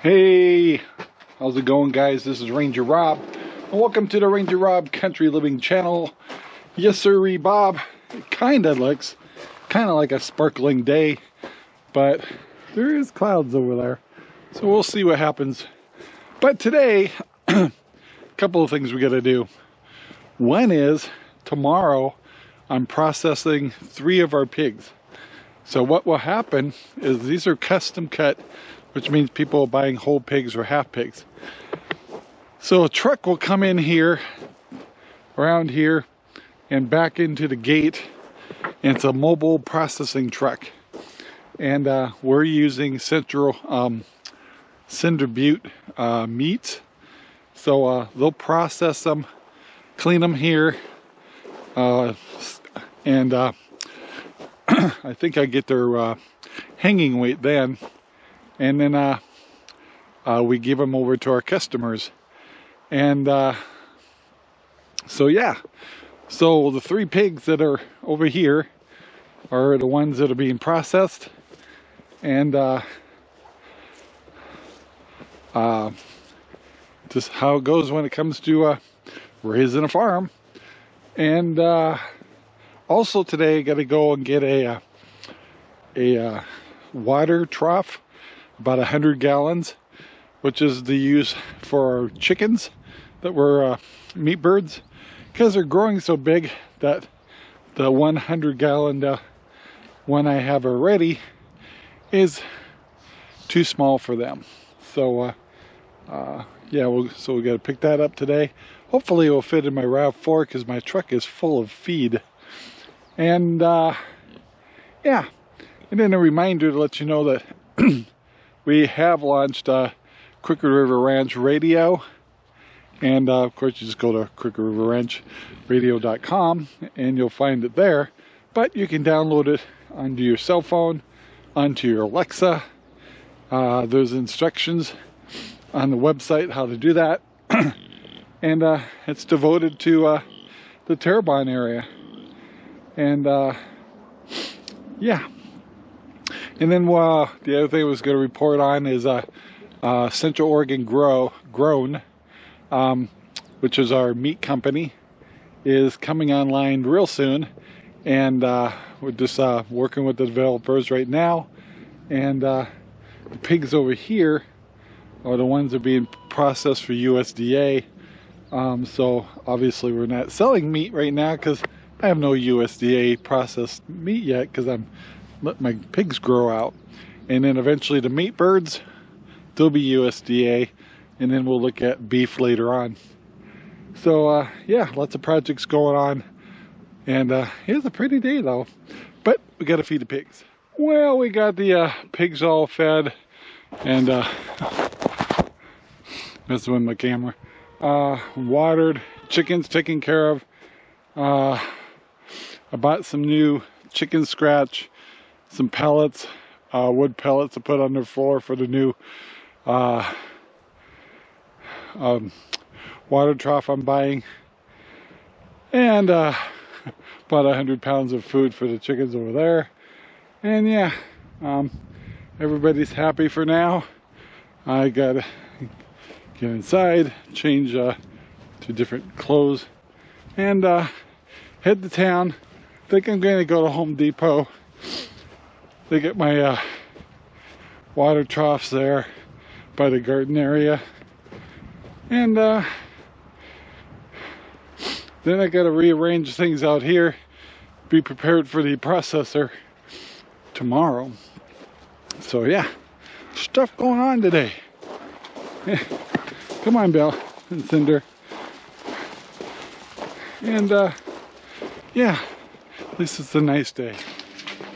Hey, how's it going, guys? This is Ranger Rob, and welcome to the Ranger Rob Country Living channel. Yes, sirree, Bob. It kind of looks like a sparkling day, but there is clouds over there, so we'll see what happens. But today, a couple of things we got to do. One is tomorrow I'm processing 3 of our pigs. So what will happen is these are custom cut, which means people are buying whole pigs or half pigs. So a truck will come in here, around here, and back into the gate. And it's a mobile processing truck. And we're using Cinder Butte meats. So they'll process them, clean them here, and I think I get their hanging weight then. And then we give them over to our customers. And so yeah, so the 3 pigs that are over here are the ones that are being processed. And just how it goes when it comes to raising a farm. And also today I got to go and get a water trough, about 100 gallons, which is the use for our chickens that were meat birds, because they're growing so big that the 100 gallon one I have already is too small for them. So yeah, so we got to pick that up today. Hopefully it will fit in my RAV4 because my truck is full of feed. And yeah, and then a reminder to let you know that we have launched Crooked River Ranch Radio, and of course you just go to crookedriverranchradio.com and you'll find it there. But you can download it onto your cell phone, onto your Alexa. There's instructions on the website how to do that. And it's devoted to the Terrebonne area. And yeah. And then the other thing I was going to report on is Central Oregon Grown, which is our meat company, is coming online real soon. And we're just working with the developers right now. And the pigs over here are the ones that are being processed for USDA. So obviously we're not selling meat right now because I have no USDA processed meat yet, because I'm let my pigs grow out. And then eventually the meat birds, they'll be USDA, and then we'll look at beef later on. So yeah, lots of projects going on, and it's a pretty day though, but we got to feed the pigs. Well, we got the pigs all fed, and messing with my camera, watered, chickens taken care of. I bought some new chicken scratch, some pellets, wood pellets to put on the floor for the new water trough I'm buying, and about 100 pounds of food for the chickens over there. And yeah, everybody's happy for now. I gotta get inside, change to different clothes, and head to town. I think I'm going to go to Home Depot. They get my water troughs there by the garden area. And then I got to rearrange things out here, be prepared for the processor tomorrow. So yeah, stuff going on today. Yeah. Come on, Bill and Cinder. And yeah, at least it's a nice day.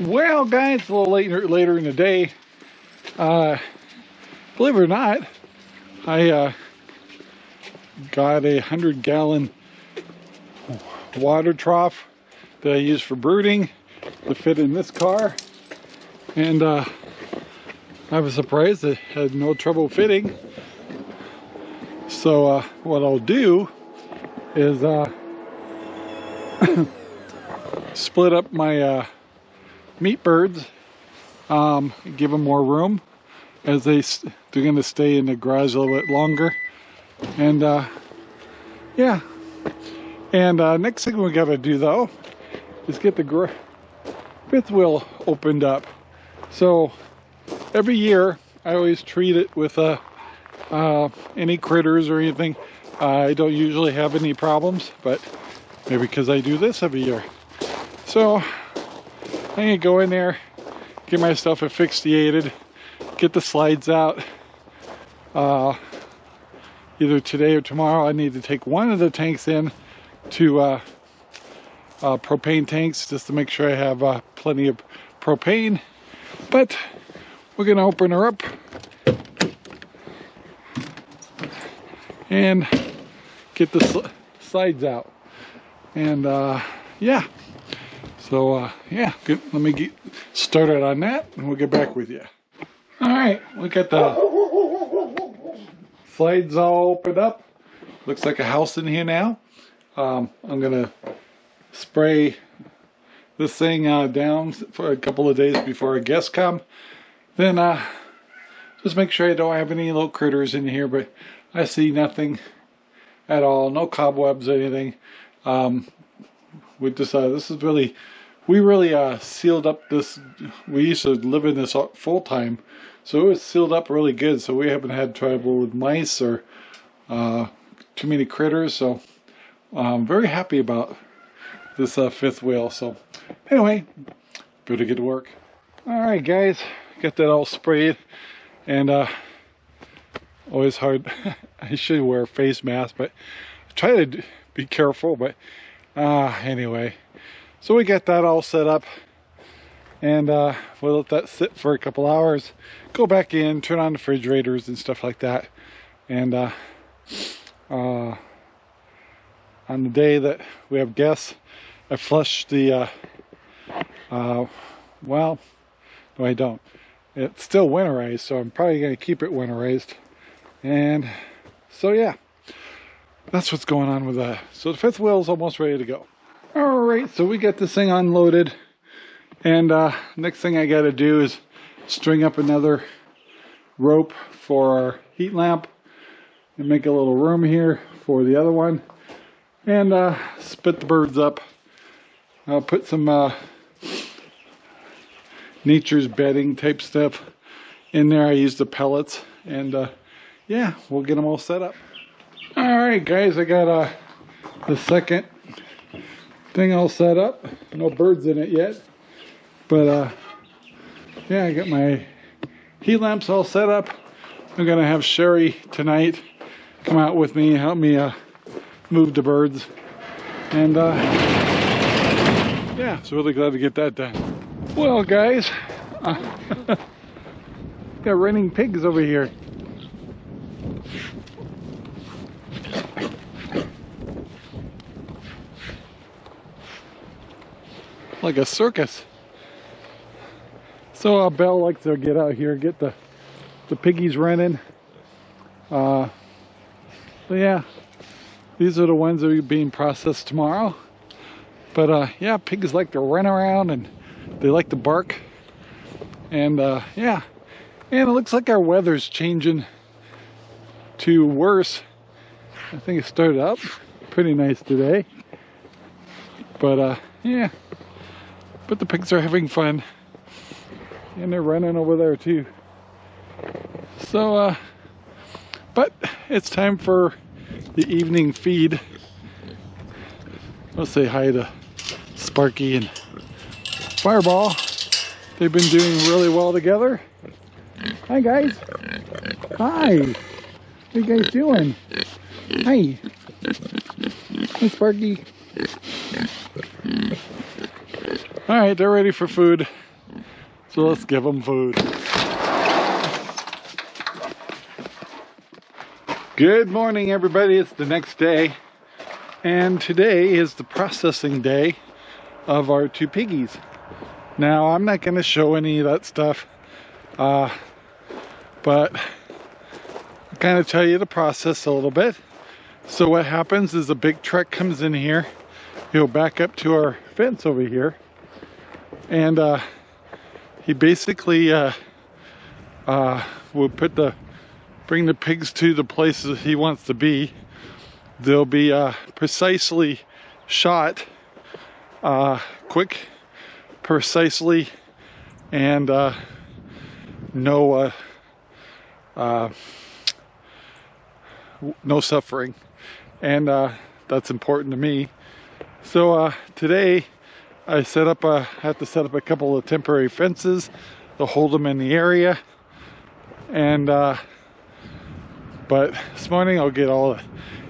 Well, guys, a little later in the day. Believe it or not, I got a 100-gallon water trough that I use for brooding to fit in this car, and I was surprised it had no trouble fitting. So what I'll do is split up my meat birds, give them more room as they they're gonna stay in the garage a little bit longer. And yeah. And next thing we gotta do though is get the fifth wheel opened up. So every year I always treat it with any critters or anything. I don't usually have any problems, but maybe because I do this every year. So I'm gonna go in there, get my stuff asphyxiated, get the slides out. Either today or tomorrow. I need to take one of the tanks in to propane tanks just to make sure I have plenty of propane. But we're gonna open her up and get the slides out. And yeah, so yeah, good. Let me get started on that and we'll get back with you. All right, we got the slides all opened up. Looks like a house in here now. I'm gonna spray this thing down for a couple of days before our guests come. Then just make sure I don't have any little critters in here, but I see nothing at all, no cobwebs or anything. With this, this is really, we really sealed up this. We used to live in this full time, so it was sealed up really good. So we haven't had trouble with mice or too many critters. So I'm very happy about this fifth wheel. So anyway, better get to work. All right, guys, got that all sprayed, and always hard. I should wear a face mask, but I try to be careful. But anyway, so we got that all set up, and we'll let that sit for a couple hours. Go back in, turn on the refrigerators and stuff like that, and on the day that we have guests, I flush the well, no, I don't. It's still winterized, so I'm probably going to keep it winterized. And so yeah, that's what's going on with that. So the fifth wheel is almost ready to go. All right, so we got this thing unloaded, and next thing I got to do is string up another rope for our heat lamp and make a little room here for the other one, and split the birds up. I'll put some nature's bedding type stuff in there. I use the pellets, and yeah, we'll get them all set up. All right, guys, I got the second thing all set up. No birds in it yet, but yeah, I got my heat lamps all set up. I'm gonna have Sherry tonight come out with me and help me move the birds, and yeah, so really glad to get that done. Well, guys, got running pigs over here. Like a circus. So Belle likes to get out here, get the piggies running. So yeah, these are the ones that are being processed tomorrow. But yeah, pigs like to run around and they like to bark. And yeah, and it looks like our weather's changing to worse. I think it started out pretty nice today. But yeah, but the pigs are having fun. And they're running over there too. So, but it's time for the evening feed. Let's say hi to Sparky and Fireball. They've been doing really well together. Hi, guys. Hi. What you guys doing? Hi. Hi, Sparky. All right, they're ready for food. So let's give them food. Good morning, everybody. It's the next day. And today is the processing day of our two piggies. Now, I'm not going to show any of that stuff. But I'll kind of tell you the process a little bit. So what happens is a big truck comes in here. He'll back up to our fence over here. And he basically will put the bring the pigs to the places he wants to be. They'll be precisely shot, quick, precisely, and no suffering, and that's important to me. So today I have to set up a couple of temporary fences to hold them in the area, and but this morning I'll get all the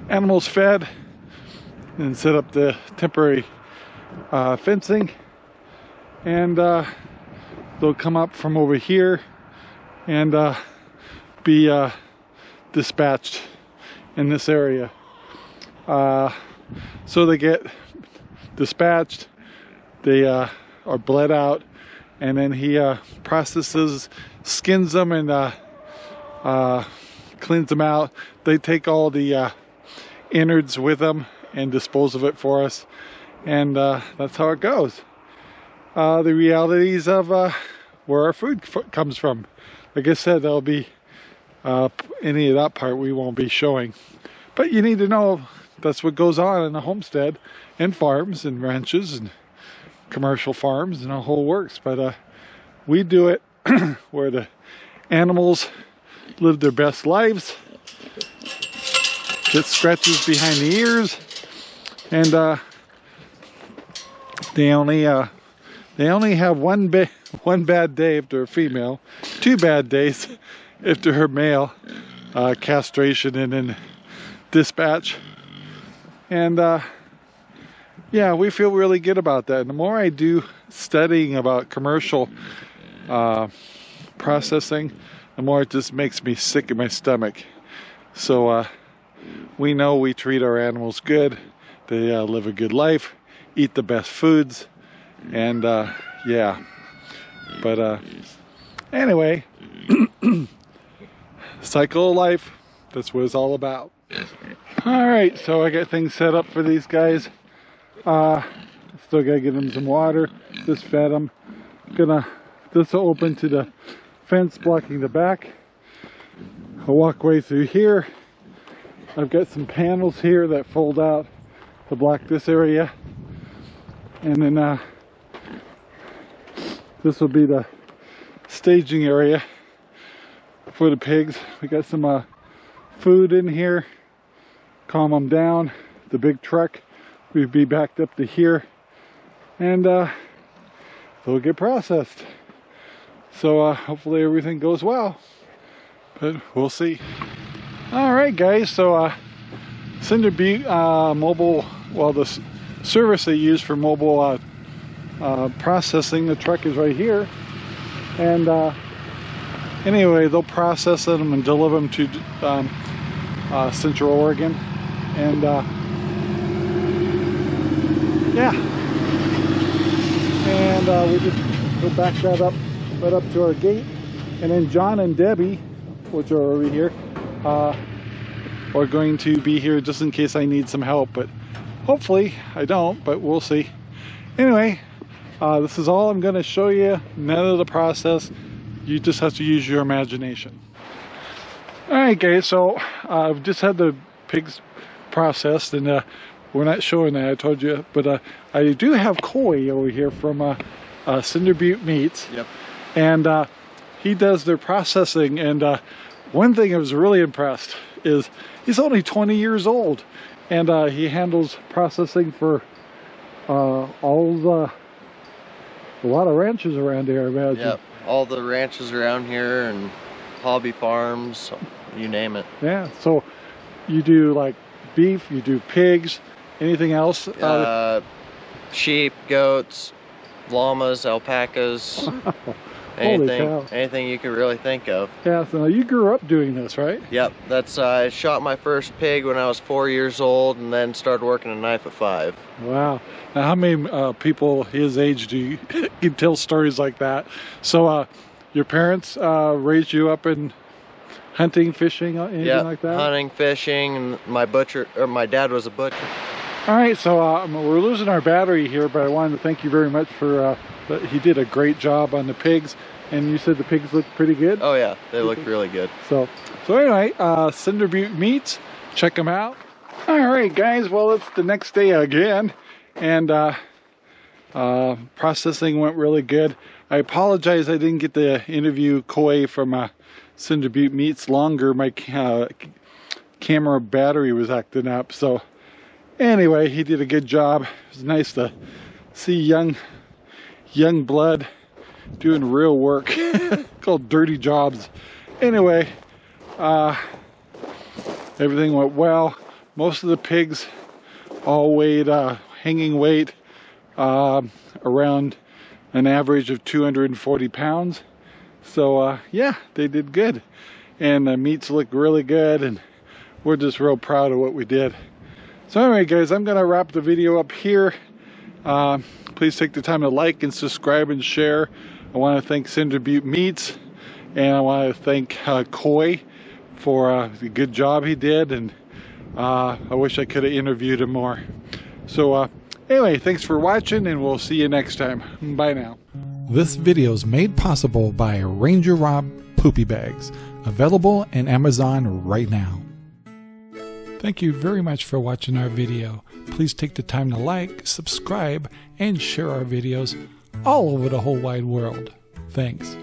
animals fed and set up the temporary fencing, and they'll come up from over here and be dispatched in this area. So they get dispatched, they are bled out, and then he processes, skins them, and cleans them out. They take all the innards with them and dispose of it for us, and that's how it goes. The realities of where our food comes from. Like I said, there'll be any of that part we won't be showing, but you need to know that's what goes on in a homestead and farms and ranches and commercial farms and the whole works. But we do it where the animals live their best lives, get scratches behind the ears, and they only have one bad day if they're a female, 2 bad days if they're a male, castration and then dispatch. And yeah, we feel really good about that. And the more I do studying about commercial processing, the more it just makes me sick in my stomach. So we know we treat our animals good. They live a good life, eat the best foods, and yeah. But anyway, cycle of life, that's what it's all about. Alright, so I got things set up for these guys. Still gotta give them some water. Just fed them. This will open to the fence blocking the back. A walkway through here. I've got some panels here that fold out to block this area. And then this will be the staging area for the pigs. We got some food in here. Calm them down. The big truck will be backed up to here, and they'll get processed. So hopefully everything goes well, but we'll see. All right, guys. So Cinder Butte mobile, well, the service they use for mobile processing, the truck is right here, and anyway, they'll process them and deliver them to Central Oregon, and yeah, and we just go back that up right up to our gate, and then John and Debbie, which are over here, are going to be here just in case I need some help, but hopefully I don't, but we'll see. Anyway, this is all I'm going to show you. None of the process. You just have to use your imagination. Alright guys, so I've just had the pigs processed, and we're not showing that, I told you, but I do have Coy over here from Cinder Butte Meats. Yep. And he does their processing, and one thing I was really impressed is he's only 20 years old, and he handles processing for a lot of ranches around here, I imagine. Yep, all the ranches around here and hobby farms, you name it. Yeah, so you do like beef, you do pigs, anything else? Sheep, goats, llamas, alpacas, anything you could really think of. Yeah, so you grew up doing this, right? Yep, that's I shot my first pig when I was 4 years old, and then started working a knife at 5. Wow. Now how many people his age do you can tell stories like that? So your parents raised you up in hunting, fishing, anything like that? Hunting, fishing, and my dad was a butcher. All right, so we're losing our battery here, but I wanted to thank you very much for he did a great job on the pigs, And you said the pigs look pretty good? Oh yeah, they look really good. So anyway, Cinder Butte Meats, check them out. All right, guys, well, it's the next day again, and processing went really good. I apologize I didn't get to interview Coy from Cinder Butte Meats longer. My camera battery was acting up. So anyway, he did a good job. It was nice to see young blood doing real work called dirty jobs. Anyway, everything went well. Most of the pigs all weighed hanging weight around an average of 240 pounds. So yeah, they did good, and the meats look really good, and we're just real proud of what we did. So anyway, guys, I'm gonna wrap the video up here. Please take the time to like and subscribe and share. I want to thank Cinder Butte Meats, and I want to thank Coy for the good job he did, and I wish I could have interviewed him more. So anyway, thanks for watching, and we'll see you next time. Bye now. This video is made possible by RangerRob Poopy Bags, available in Amazon right now. Thank you very much for watching our video. Please take the time to like, subscribe, and share our videos all over the whole wide world. Thanks.